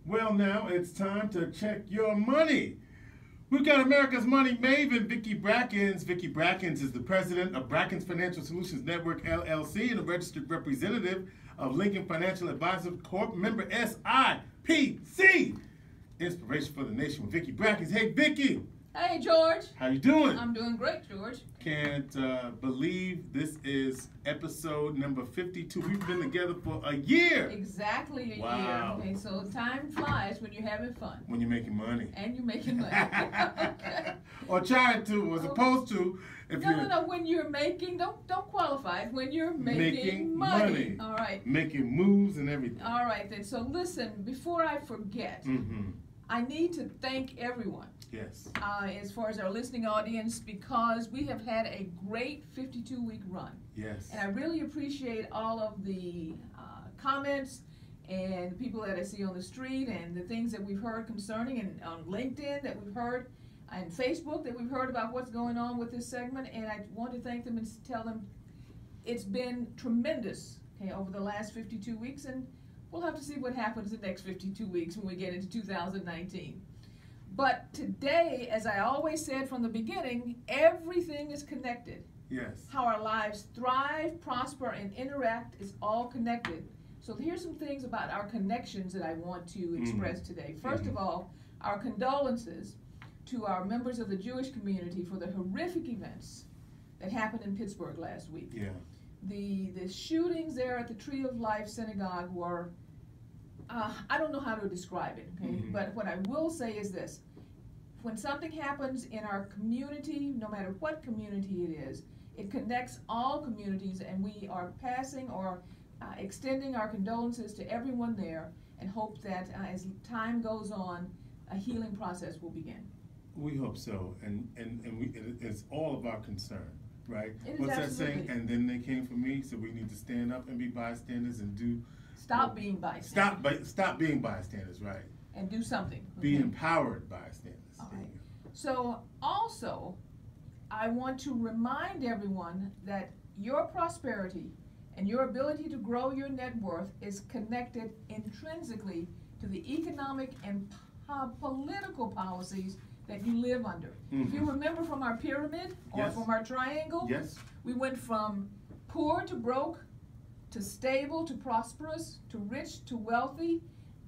Well, now it's time to check your money. We've got America's money maven, Vicki Brackens. Vicki Brackens is the president of Brackens Financial Solutions Network, LLC, and a registered representative of Lincoln Financial Advisors Corp., member SIPC. Inspiration for the nation with Vicki Brackens. Hey, Vicki. Hey, George. How you doing? I'm doing great, George. Can't believe this is episode number 52. We've been together for a year. Exactly a Wow. year. Okay, so time flies when you're having fun. When you're making money. And you're making money. Okay. Or trying to, or supposed to. If No. When you're making, don't qualify. When you're making money. All right. Making moves and everything. All right, then. So listen, before I forget, I need to thank everyone. Yes. As far as our listening audience, because we have had a great 52-week run. Yes. And I really appreciate all of the comments and the people that I see on the street and the things that we've heard concerning, and on LinkedIn that we've heard, and Facebook that we've heard about what's going on with this segment. And I want to thank them and tell them it's been tremendous, okay, over the last 52 weeks. And we'll have to see what happens the next 52 weeks when we get into 2019. But today, as I always said from the beginning, everything is connected. Yes. How our lives thrive, prosper, and interact is all connected. So here's some things about our connections that I want to express today. First of all, our condolences to our members of the Jewish community for the horrific events that happened in Pittsburgh last week. Yeah. The shootings there at the Tree of Life Synagogue were, I don't know how to describe it, okay? But what I will say is this. When something happens in our community, no matter what community it is, it connects all communities, and we are passing or extending our condolences to everyone there, and hope that as time goes on, a healing process will begin. We hope so, and it's all of our concern, right? What's that saying? And then they came for me, so we need to stand up and be bystanders and do. Stop being bystanders. Stop being bystanders, right? And do something. Okay? Be empowered bystanders. All right. So also, I want to remind everyone that your prosperity and your ability to grow your net worth is connected intrinsically to the economic and political policies that you live under. If you remember from our pyramid or from our triangle, we went from poor to broke, to stable to prosperous, to rich to wealthy.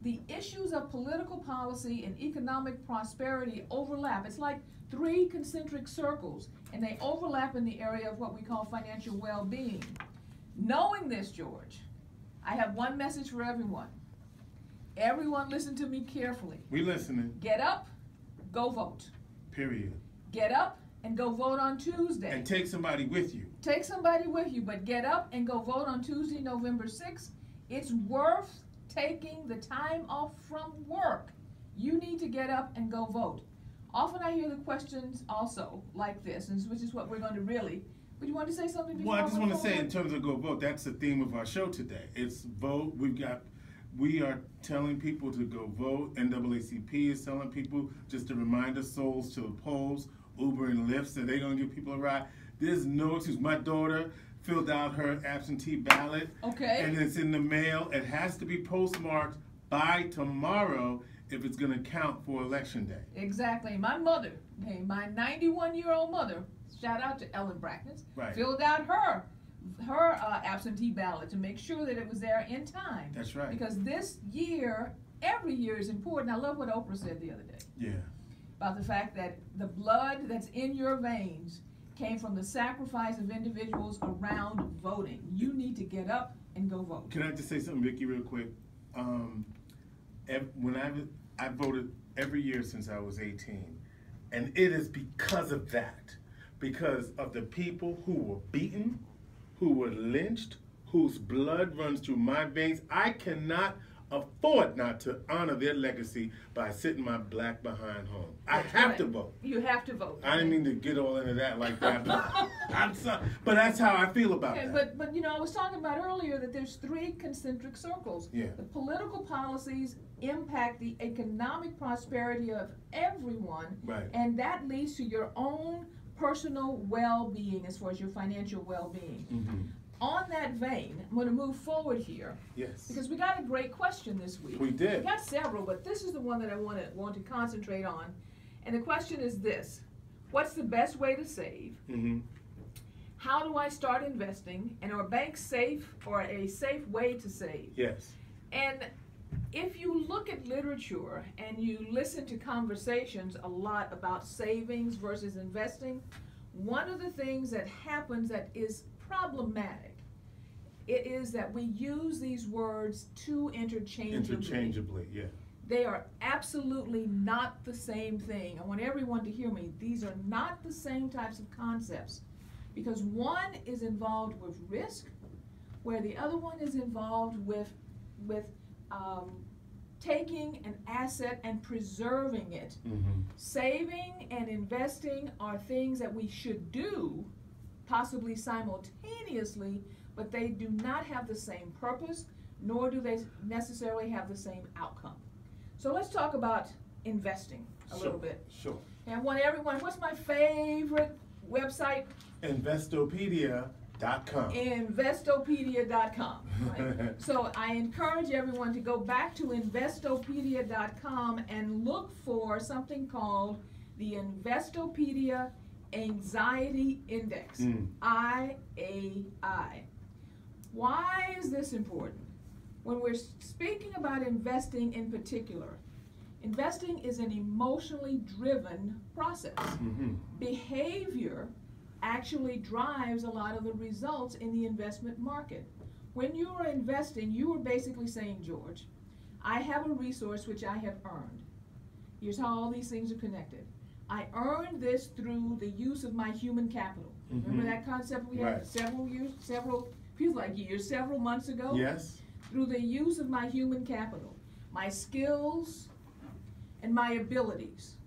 The issues of political policy and economic prosperity overlap. It's like three concentric circles, and they overlap in the area of what we call financial well-being. Knowing this, George, I have one message for everyone. Everyone listen to me carefully. We listening. Get up, go vote. Period. Get up and go vote on Tuesday. And take somebody with you. Take somebody with you, but get up and go vote on Tuesday, November 6th. It's worth taking the time off from work. You need to get up and go vote. Often I hear the questions also like this, and which is what we're going to really. Would you want to say something before? Well, I just want to say, in terms of go vote, that's the theme of our show today. It's vote. We are telling people to go vote. NAACP is telling people just to remind us, souls to the polls. Uber and Lyft, so they're going to give people a ride. There's no excuse. My daughter filled out her absentee ballot. Okay. And it's in the mail. It has to be postmarked by tomorrow if it's going to count for Election Day. Exactly. My mother, okay, my 91-year-old mother, shout out to Ellen Brackens, filled out her absentee ballot to make sure that it was there in time. That's right. Because this year, every year is important. I love what Oprah said the other day. Yeah. About the fact that the blood that's in your veins came from the sacrifice of individuals around voting. You need to get up and go vote. Can I just say something, Vicki, real quick? When I voted every year since I was 18, and it is because of that, because of the people who were beaten, who were lynched, whose blood runs through my veins. I cannot afford not to honor their legacy by sitting my black behind home. I have to vote. You have to vote. I didn't mean to get all into that like that, but I'm sorry. But that's how I feel about that. But you know, I was talking about earlier that there's three concentric circles. Yeah. The political policies impact the economic prosperity of everyone, and that leads to your own personal well-being as far as your financial well-being. on that vein, I'm going to move forward here. Yes. Because we got a great question this week. We did. We got several, but this is the one that I want to concentrate on. And the question is this: what's the best way to save? Mm-hmm. How do I start investing? And are banks safe, or a safe way to save? Yes. And if you look at literature and you listen to conversations a lot about savings versus investing, one of the things that happens that is problematic, it is that we use these words too interchangeably. Interchangeably, yeah. They are absolutely not the same thing. I want everyone to hear me. These are not the same types of concepts, because one is involved with risk, where the other one is involved with taking an asset and preserving it. Mm-hmm. Saving and investing are things that we should do, possibly simultaneously, but they do not have the same purpose, nor do they necessarily have the same outcome. So let's talk about investing a little bit. Sure. And I want everyone, what's my favorite website? Investopedia.com. Investopedia.com. Right? So I encourage everyone to go back to Investopedia.com and look for something called the Investopedia Anxiety Index, IAI. Why is this important? When we're speaking about investing in particular, investing is an emotionally driven process. Mm-hmm. Behavior actually drives a lot of the results in the investment market. When you are investing, you are basically saying, George, I have a resource which I have earned. Here's how all these things are connected. I earned this through the use of my human capital. Mm-hmm. Remember that concept we had several months ago? Yes. Through the use of my human capital, my skills and my abilities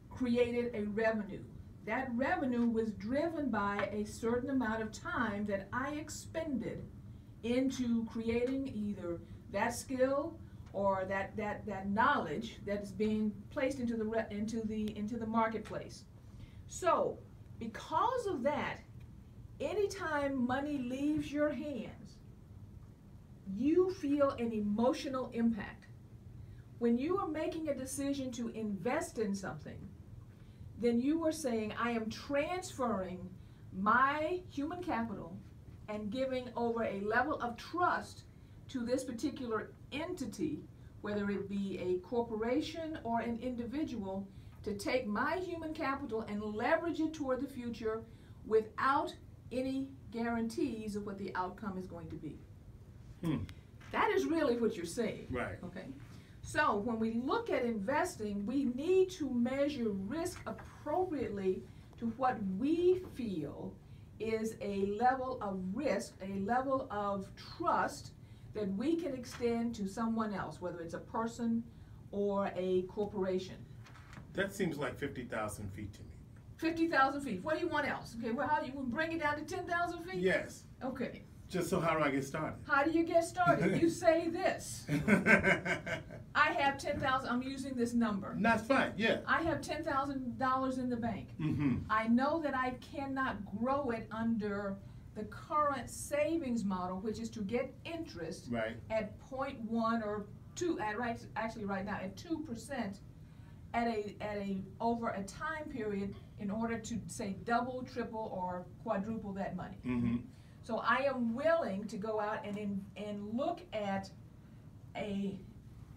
created a revenue. That revenue was driven by a certain amount of time that I expended into creating either that skill or that knowledge that is being placed into the marketplace. So, because of that, anytime money leaves your hands, you feel an emotional impact. When you are making a decision to invest in something, then you are saying, I am transferring my human capital and giving over a level of trust to this particular entity, whether it be a corporation or an individual, to take my human capital and leverage it toward the future without any guarantees of what the outcome is going to be. That is really what you're saying. Right. Okay. So when we look at investing, we need to measure risk appropriately to what we feel is a level of risk, a level of trust that we can extend to someone else, whether it's a person or a corporation. That seems like 50,000 feet to me. 50,000 feet. What do you want else? Okay, well, how do you bring it down to 10,000 feet? Yes. Okay. Just so how do I get started? How do you get started? You say this. I have 10,000, I'm using this number. That's fine, yeah. I have $10,000 in the bank. Mm-hmm. I know that I cannot grow it under the current savings model, which is to get interest at 0.1 or 2, actually right now at 2% over a time period in order to say double, triple, or quadruple that money. Mm-hmm. So I am willing to go out and look at a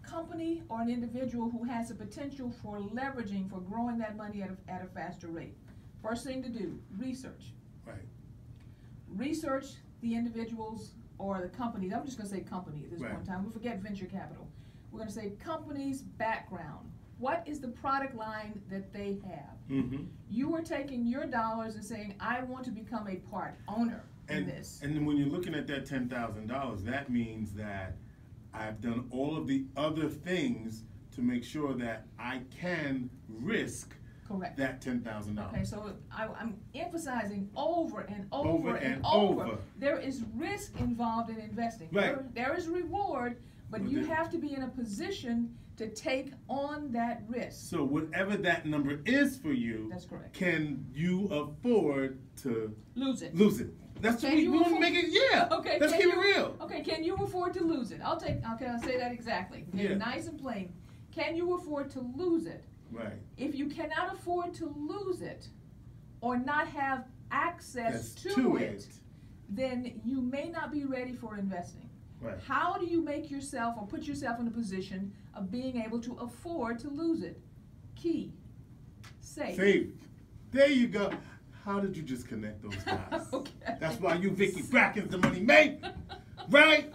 company or an individual who has the potential for leveraging, for growing that money at a faster rate. First thing to do, research. Right. Research the individuals or the companies. I'm just going to say company at this point in time. We'll forget venture capital. We're going to say company's background. What is the product line that they have? Mm-hmm. You are taking your dollars and saying, I want to become a part owner in this. And then when you're looking at that $10,000, that means that I've done all of the other things to make sure that I can risk that $10,000. Okay, so I'm emphasizing over and over and over. There is risk involved in investing. Right. There is reward, But you have to be in a position to take on that risk. So whatever that number is for you, that's correct. Can you afford to lose it? Lose it. That's what we want to make it. Yeah. Okay. Let's keep it real. Okay. Can you afford to lose it? I'll say that exactly. Okay, yeah. Nice and plain. Can you afford to lose it? Right. If you cannot afford to lose it, or not have access to it, then you may not be ready for investing. Right. How do you make yourself or put yourself in a position of being able to afford to lose it? Key. Save. Save. There you go. How did you just connect those dots? Okay. That's why you, Vicki, Brackens the money make, right?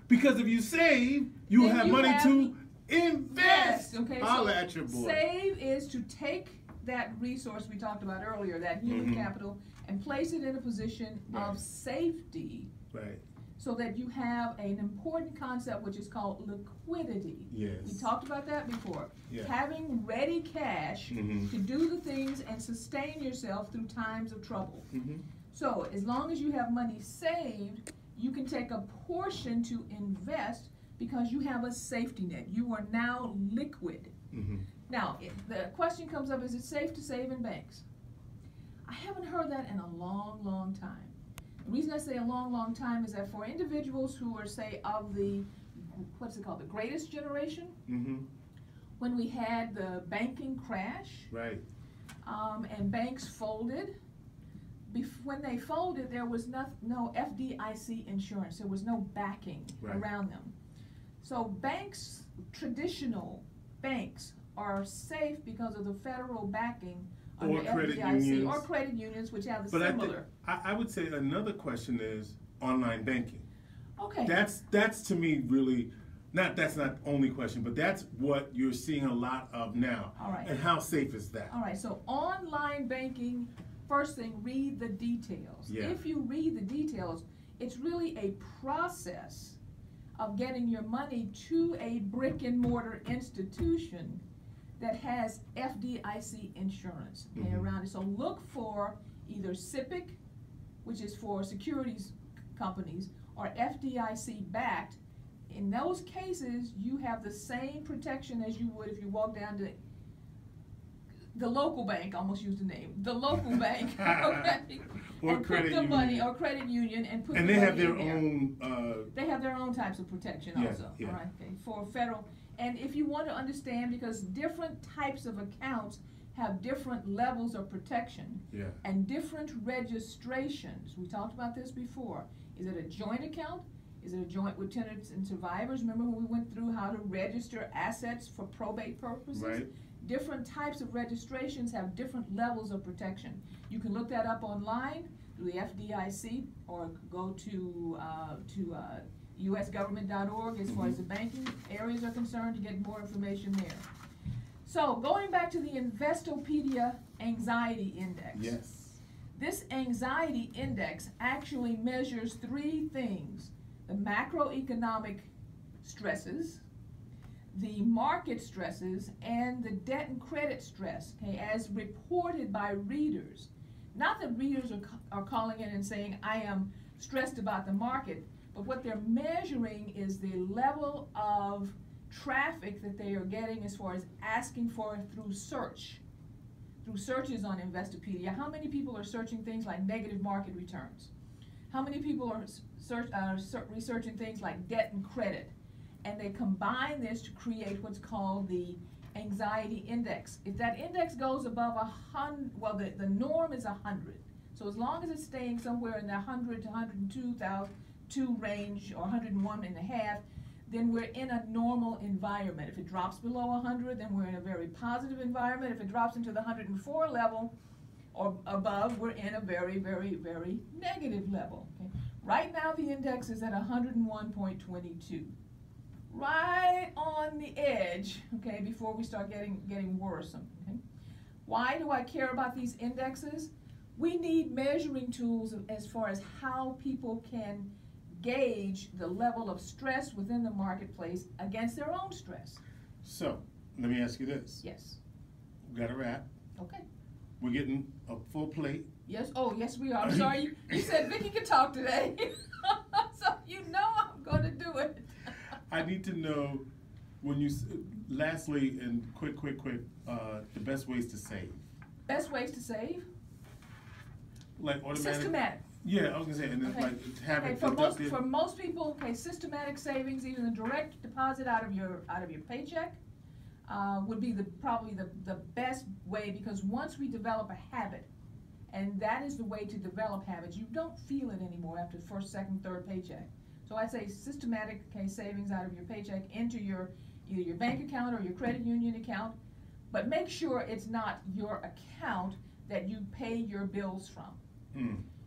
Because if you save, you have money to invest. Okay. Holla at your boy. Save is to take that resource we talked about earlier, that human capital, and place it in a position of safety. Right. So that you have an important concept which is called liquidity. Yes. We talked about that before. Yeah. Having ready cash to do the things and sustain yourself through times of trouble. So as long as you have money saved, you can take a portion to invest because you have a safety net. You are now liquid. Now, the question comes up, is it safe to save in banks? I haven't heard that in a long, long time. The reason I say a long, long time is that for individuals who are, say, of the, what's it called, the greatest generation, when we had the banking crash, right, and banks folded, when they folded, there was no FDIC insurance. There was no backing around them. So banks, traditional banks, are safe because of the federal backing or credit unions. Or credit unions, which have the similar. I would say another question is online banking. Okay. That's to me really, that's not the only question, but that's what you're seeing a lot of now. All right. And how safe is that? All right, so online banking, first thing, read the details. Yeah. If you read the details, it's really a process of getting your money to a brick and mortar institution that has FDIC insurance around it. So look for either SIPC, which is for securities companies, or FDIC backed. In those cases, you have the same protection as you would if you walk down to the local bank, almost used the name, the local bank, okay, or and credit put the union. money, or credit union, and put and the they money have their in there. own. They have their own types of protection also. All right, okay, for federal. And if you want to understand, because different types of accounts have different levels of protection and different registrations. We talked about this before. Is it a joint account? Is it a joint with tenants and survivors? Remember when we went through how to register assets for probate purposes? Right. Different types of registrations have different levels of protection. You can look that up online through the FDIC or go to usgovernment.org as far as the banking areas are concerned to get more information there. So going back to the Investopedia Anxiety Index. Yes. This anxiety index actually measures three things: the macroeconomic stresses, the market stresses, and the debt and credit stress, okay, as reported by readers. Not that readers are calling in and saying, I am stressed about the market, but what they're measuring is the level of traffic that they are getting as far as asking for through search. Through searches on Investopedia. How many people are searching things like negative market returns? How many people are researching things like debt and credit? And they combine this to create what's called the anxiety index. If that index goes above 100, well, the norm is 100. So as long as it's staying somewhere in the 100 to 102 range, or 101 and a half, then we're in a normal environment. If it drops below 100, then we're in a very positive environment. If it drops into the 104 level or above, we're in a very, very, very negative level. Okay? Right now the index is at 101.22. Right on the edge, okay, before we start getting worrisome. Okay? Why do I care about these indexes? We need measuring tools as far as how people can gauge the level of stress within the marketplace against their own stress. So, let me ask you this. Yes. We got a wrap. Okay. We're getting a full plate. Yes. Oh, yes, we are. I'm sorry. You said Vicki could talk today. So you know I'm going to do it. I need to know when you, lastly, and quick, the best ways to save. Best ways to save? Like automatic. Systematic. Yeah, I was gonna say, and then Okay. like have Okay, it for most people, okay, systematic savings, even a direct deposit out of your paycheck, would be probably the best way, because once we develop a habit, and that is the way to develop habits, you don't feel it anymore after the first, second, third paycheck. So I'd say systematic, okay, savings out of your paycheck into either your bank account or your credit union account, but make sure it's not your account that you pay your bills from.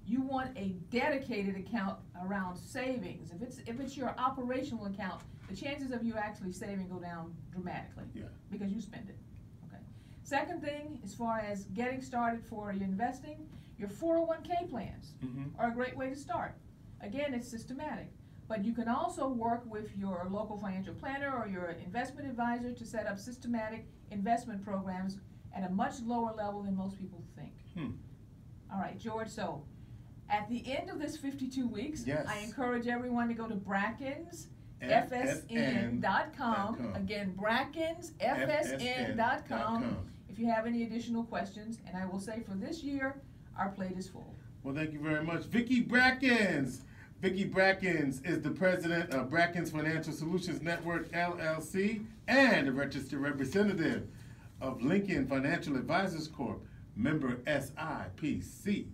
You want a dedicated account around savings. If it's your operational account, the chances of you actually saving go down dramatically. Yeah. Because you spend it. Okay. Second thing, as far as getting started for your investing, your 401k plans are a great way to start. Again, it's systematic, but you can also work with your local financial planner or your investment advisor to set up systematic investment programs at a much lower level than most people think. All right, George, so at the end of this 52 weeks, yes, I encourage everyone to go to Brackens FSN.com. Again, Brackens FSN.com. If you have any additional questions, and I will say for this year, our plate is full. Well, thank you very much. Vicki Brackens. Vicki Brackens is the president of Brackens Financial Solutions Network, LLC, and a registered representative of Lincoln Financial Advisors Corp., member SIPC.